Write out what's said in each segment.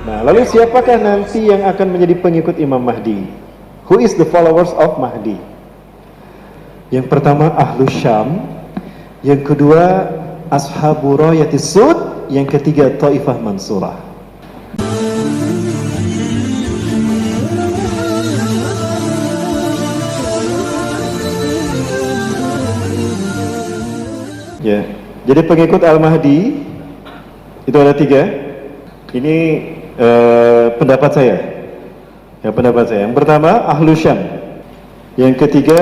Nah, lalu siapakah nanti yang akan menjadi pengikut Imam Mahdi? Who is the followers of Mahdi? Yang pertama Ahlus Syam, yang kedua Ashabu Rayatis Sud, yang ketiga Taifah Mansurah. Ya, jadi pengikut Al-Mahdi itu ada 3. Ini pendapat saya. Ya, pendapat saya. Yang pertama Ahlus Syam, yang ketiga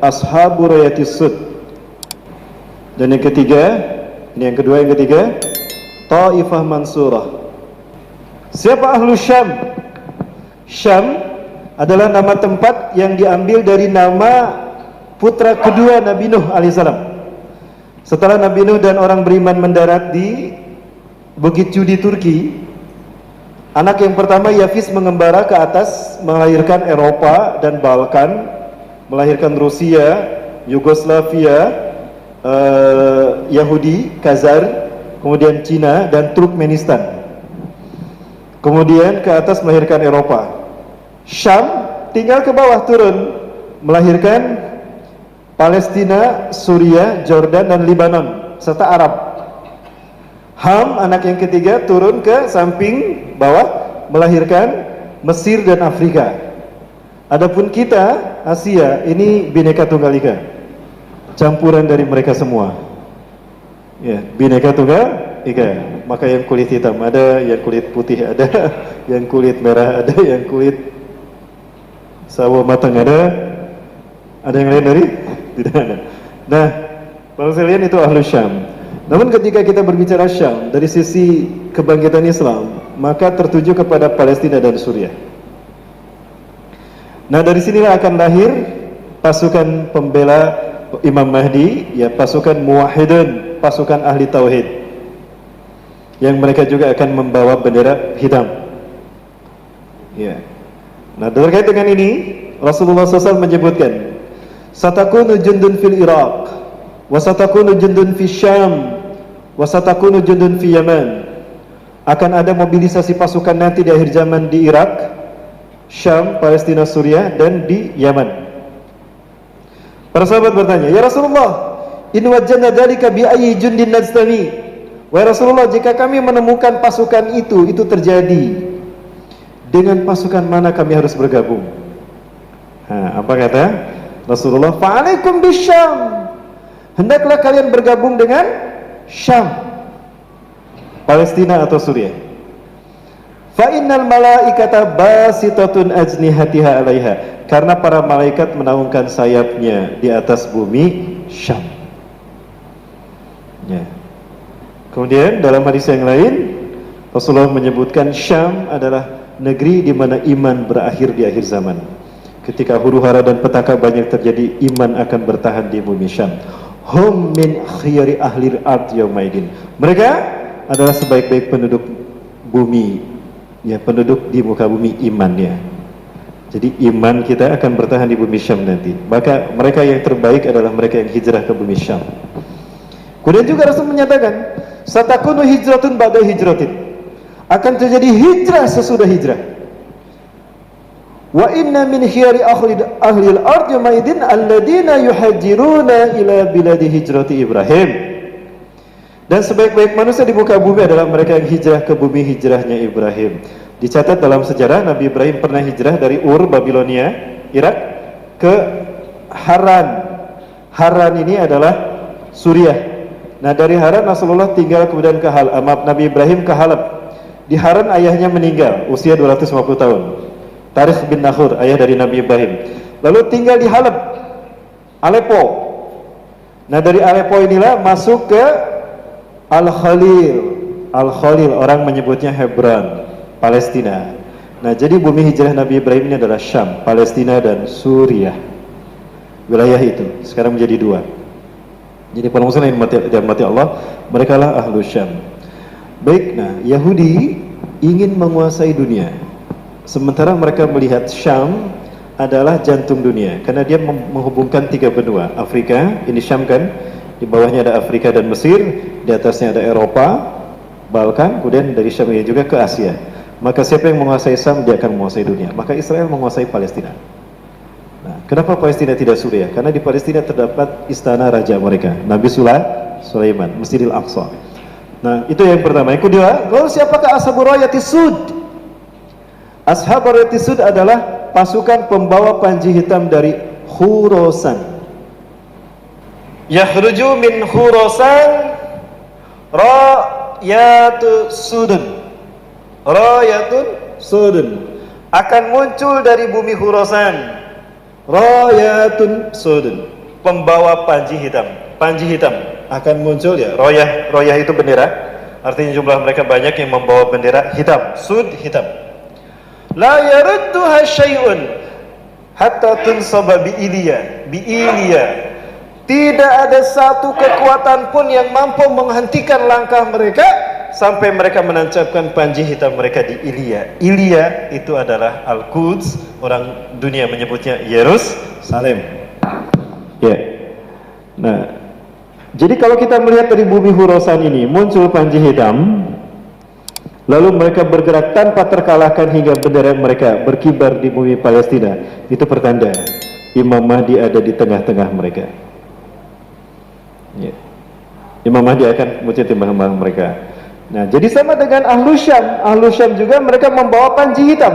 Ashabu Rayatis Sud, dan yang ketiga, ini yang kedua, yang ketiga Taifah Mansurah. Siapa Ahlus Syam? Syam adalah nama tempat yang diambil dari nama putra kedua Nabi Nuh alaihissalam. Setelah Nabi Nuh dan orang beriman mendarat di Bukit Cudi, Turki, anak yang pertama Yafis mengembara ke atas, melahirkan Eropa dan Balkan, melahirkan Rusia, Yugoslavia, Yahudi, Khazar, kemudian Cina dan Turkmenistan. Kemudian ke atas melahirkan Eropa. Syam tinggal ke bawah turun, melahirkan Palestina, Suriah, Jordan dan Lebanon serta Arab. Ham, anak yang ketiga, turun ke samping bawah, melahirkan Mesir dan Afrika. Adapun kita, Asia, ini Bhinneka Tunggal Ika, campuran dari mereka semua. Ya, Bhinneka Tunggal Ika. Maka yang kulit hitam ada, yang kulit putih ada, yang kulit merah ada, yang kulit sawo matang ada. Ada yang lain dari? Tidak ada. Nah, bangsa sekalian, itu Ahlus Syam. Namun ketika kita berbicara Syam dari sisi kebangkitan Islam, maka tertuju kepada Palestina dan Suriah. Nah, dari sinilah akan lahir pasukan pembela Imam Mahdi, ya, pasukan muwahhidun, pasukan ahli tauhid, yang mereka juga akan membawa bendera hitam. Ya. Nah, terkait dengan ini Rasulullah SAW menyebutkan, satakunu jundun fil Iraq, wasatakunu jundun fi Syam, wasatakunu jundun fi Yaman. Akan ada mobilisasi pasukan nanti di akhir zaman di Irak, Syam, Palestina, Suriah, dan di Yaman. Para sahabat bertanya, ya Rasulullah, in wajadna dzalika bi ayyi jundin najtami? Wahai Rasulullah, jika kami menemukan pasukan itu terjadi, dengan pasukan mana kami harus bergabung? Nah, apa kata Rasulullah? Fa'alaikum bisyam, hendaklah kalian bergabung dengan Syam, Palestina atau Suriah. Fa innal malaikata basitatun ajnihatiha 'alaiha, karena para malaikat menaungkan sayapnya di atas bumi Syam. Ya. Kemudian dalam hadis yang lain Rasulullah menyebutkan Syam adalah negeri di mana iman berakhir di akhir zaman. Ketika huru-hara dan petaka banyak terjadi, iman akan bertahan di bumi Syam. Hum min khiyari ahlir ard yaumaidin. Mereka adalah sebaik-baik penduduk bumi, ya, penduduk di muka bumi imannya. Jadi iman kita akan bertahan di bumi Syam nanti. Maka mereka yang terbaik adalah mereka yang hijrah ke bumi Syam. Kemudian juga Rasul menyatakan, satakunu hijratun ba'da hijratin, akan terjadi hijrah sesudah hijrah. Wa inna min khiyari ahli al-ard yaumaidin alladziina yuhajiruna ila biladi hijrati Ibrahim. Dan sebaik-baik manusia di muka bumi adalah mereka yang hijrah ke bumi hijrahnya Ibrahim. Dicatat dalam sejarah Nabi Ibrahim pernah hijrah dari Ur, Babilonia, Irak, ke Haran. Haran ini adalah Suriah. Nah, dari Haran Rasulullah tinggal kemudian ke Nabi Ibrahim ke Halab. Di Haran ayahnya meninggal usia 250 tahun. Tarikh bin Nakhur, ayah dari Nabi Ibrahim. Lalu tinggal di Halab, Aleppo. Nah, dari Aleppo inilah masuk ke Al-Khalil. Al-Khalil, orang menyebutnya Hebron, Palestina. Nah, jadi bumi hijrah Nabi Ibrahim ini adalah Syam, Palestina dan Suriah. Wilayah itu sekarang menjadi 2. Jadi para muslim yang dirahmati Allah, mereka lah Ahlus Syam. Baik, nah, Yahudi ingin menguasai dunia, sementara mereka melihat Syam adalah jantung dunia, karena dia menghubungkan 3 benua. Afrika, ini Syam kan, di bawahnya ada Afrika dan Mesir, di atasnya ada Eropa, Balkan, kemudian dari Syam ini juga ke Asia. maka siapa yang menguasai Syam dia akan menguasai dunia. Maka Israel menguasai Palestina. Nah, kenapa Palestina tidak Suriah? Karena di Palestina terdapat istana raja mereka, Nabi Sulaiman, Masjidil Aqsa. Nah, itu yang pertama. Yang kedua, lalu siapakah Ashabur Rayatis Sud? Ashabur Rayatis Sud adalah pasukan pembawa panji hitam dari Khurasan. Yakhruju min Khurasan Rayatu Sudun. Rayatun Sudun akan muncul dari bumi Khurasan. Rayatun Sudun, pembawa panji hitam. Panji hitam akan muncul ya. Royah itu bendera. Artinya jumlah mereka banyak yang membawa bendera hitam. Sud hitam. La yarudduha syai'un hatta tunsaba bi'iliya. Tidak ada satu kekuatan pun yang mampu menghentikan langkah mereka sampai mereka menancapkan panji hitam mereka di Ilya. Ilya itu adalah Al-Quds, orang dunia menyebutnya Yerusalem. Ya. Nah, jadi kalau kita melihat dari bumi Khurasan ini muncul panji hitam, lalu mereka bergerak tanpa terkalahkan hingga bendera mereka berkibar di bumi Palestina, itu pertanda Imam Mahdi ada di tengah-tengah mereka. Ya. Imam Mahdi akan muncul di tengah-tengah mereka. Nah, jadi sama dengan Ahlu Syam. Ahlu Syam juga mereka membawa panji hitam.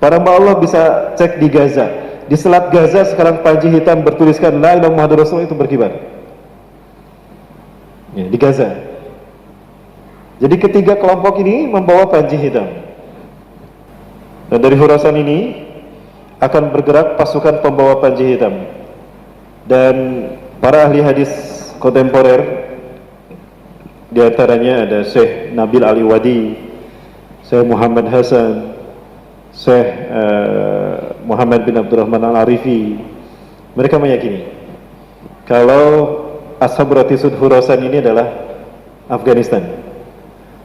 Para hamba Allah bisa cek di Gaza. Di Selat Gaza sekarang panji hitam bertuliskan La ilaha illallah Muhammadur Rasulullah itu berkibar. Ya, di Gaza. Jadi ketiga kelompok ini membawa panji hitam. Dan dari Khurasan ini akan bergerak pasukan pembawa panji hitam. Dan para ahli hadis kontemporer, di antaranya ada Syekh Nabil Ali Wadi, Syekh Muhammad Hasan, Syekh Muhammad bin Abdurrahman Al-Arifi. Mereka meyakini kalau Ashabur Rayatis Sud Khurasan ini adalah Afghanistan.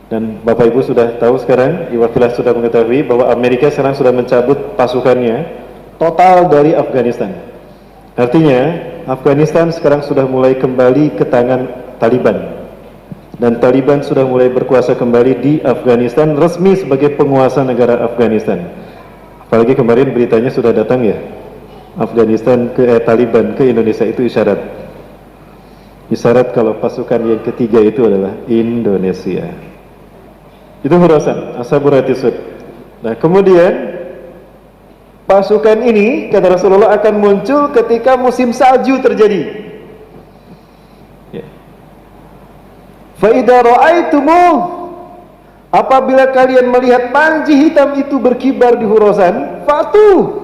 Dan Bapak Ibu sudah tahu sekarang, Iwafilah sudah mengetahui bahwa Amerika sekarang sudah mencabut pasukannya total dari Afghanistan. Artinya Afghanistan sekarang sudah mulai kembali ke tangan Taliban. Dan Taliban sudah mulai berkuasa kembali di Afghanistan, resmi sebagai penguasa negara Afghanistan. Apalagi kemarin beritanya sudah datang ya, Afghanistan Taliban ke Indonesia, itu isyarat kalau pasukan yang ketiga itu adalah Indonesia. Itu Khurasan, Ashabur Rayatis Sud. Nah, kemudian pasukan ini kata Rasulullah akan muncul ketika musim salju terjadi. Fa'idha ra'aitumuh, apabila kalian melihat panji hitam itu berkibar di Khurasan, fa'tu,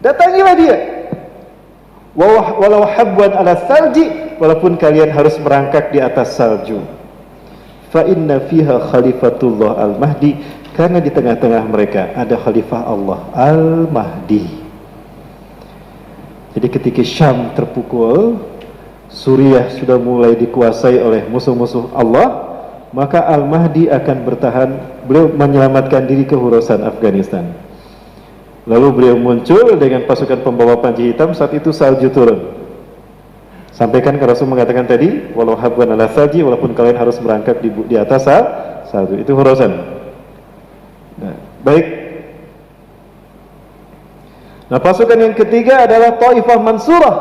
datangilah dia. Walau habwan ala salji, walaupun kalian harus merangkak di atas salju. Fa inna fiha khalifatullah al-Mahdi, karena di tengah-tengah mereka ada khalifah Allah al-Mahdi. Jadi ketika Syam terpukul, Suriah sudah mulai dikuasai oleh musuh-musuh Allah, maka Al-Mahdi akan bertahan. Beliau menyelamatkan diri ke Khurasan Afghanistan. Lalu beliau muncul dengan pasukan pembawa panji hitam. Saat itu salju turun. Sampaikan ke Rasul mengatakan tadi, walau habwan ala salji, walaupun kalian harus merangkak di atas salju. Itu Khurasan. Nah, baik. Nah, pasukan yang ketiga adalah Taifah Mansurah.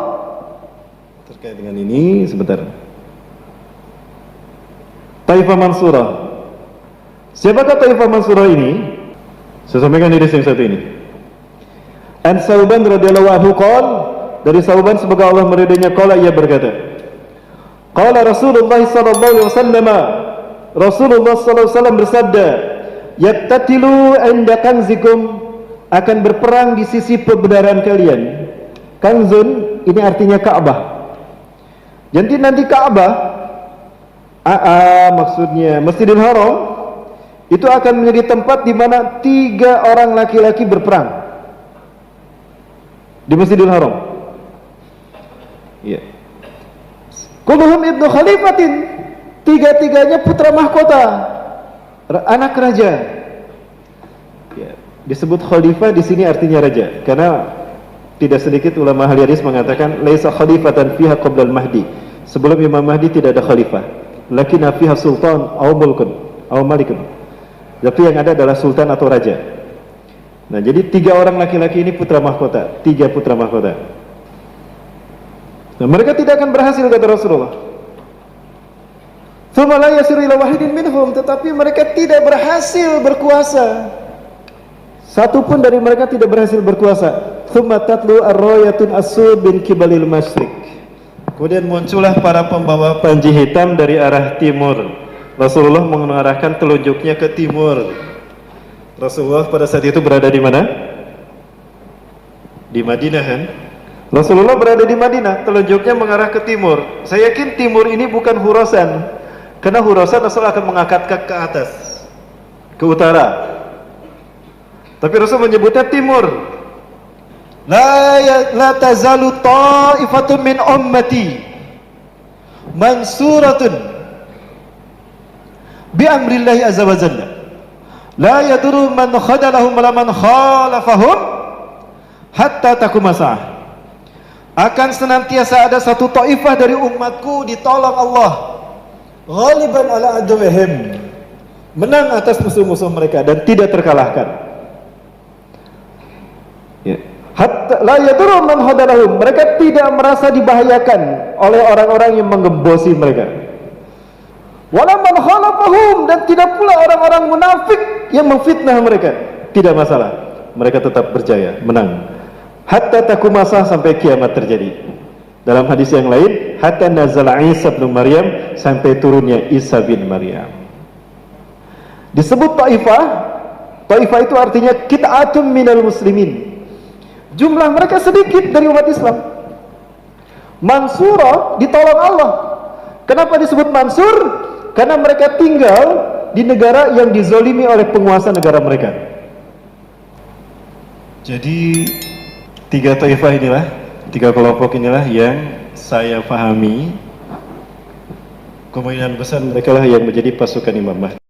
Terkait dengan ini sebentar. Taifah Mansurah. Siapakah Taifah Mansurah ini? Saya sampaikan di yang satu ini. An Sauban radhiyallahu anhu qol, dari Sauban semoga Allah meridainya, qala, ia berkata, qala Rasulullah sallallahu alaihi wasallam, Rasulullah sallallahu alaihi wasallam bersabda, yattatilu inda kanzikum, akan berperang di sisi perbenaran kalian. Kanzun ini artinya Ka'bah. Jadi nanti Ka'bah, maksudnya Masjidil Haram, itu akan menjadi tempat di mana 3 orang laki-laki berperang di Masjidil Haram. Iya. Kulluhum ibnu khalifatin, 3-tiganya putra mahkota, anak raja. Ya. Disebut khalifah di sini artinya raja, karena tidak sedikit ulama ahli hadis mengatakan laisa khalifatan fiha qabla al-Mahdi. Sebelum Imam Mahdi tidak ada khalifah. Lakinna fiha sultan aw mulkun aw malikun. tapi yang ada adalah sultan atau raja. Nah, jadi 3 orang laki-laki ini putra mahkota, 3 putra mahkota. Nah, mereka tidak akan berhasil, kata Rasulullah. Tsumma la yasiru ila wahidin minhum, tetapi mereka tidak berhasil berkuasa. Satu pun dari mereka tidak berhasil berkuasa. Tsumma tatlu ar-rayatun as-sud bin kibalil masyriq. Kemudian muncullah para pembawa panji hitam dari arah timur. Rasulullah mengarahkan telunjuknya ke timur. Rasulullah pada saat itu berada di mana? Di Madinah, kan? Rasulullah berada di Madinah, telunjuknya mengarah ke timur. Saya yakin timur ini bukan Khurasan, karena Khurasan Rasul akan mengangkat ke atas, ke utara. Tapi Rasul menyebutnya timur. La tazalu ta'ifatun min ummati mansuratun bi amrillahi azza wa jalla la yadurru man khadalahum wala man khalafahum hatta takum sa'ah. Akan senantiasa ada satu taifah dari umatku ditolong Allah, ghaliban ala adwihim, menang atas musuh-musuh mereka dan tidak terkalahkan. Ya. Hatta la yadurru man khadalahum, mereka tidak merasa dibahayakan oleh orang-orang yang menggembosi mereka. Wala man khalafahum, dan tidak pula orang-orang munafik yang memfitnah mereka. Tidak masalah, mereka tetap berjaya, menang. Hatta takumasa, sampai kiamat terjadi. Dalam hadis yang lain, hatta nazala Isa bin Maryam, sampai turunnya Isa bin Maryam. Disebut taifah. Taifah itu artinya qit'atun minal muslimin. Jumlah mereka sedikit dari umat Islam. Mansura, ditolong Allah. Kenapa disebut mansur? Karena mereka tinggal di negara yang dizolimi oleh penguasa negara mereka. Jadi 3 taifah inilah, 3 kelompok inilah yang saya pahami kemungkinan besar mereka lah yang menjadi pasukan Imam Mahdi.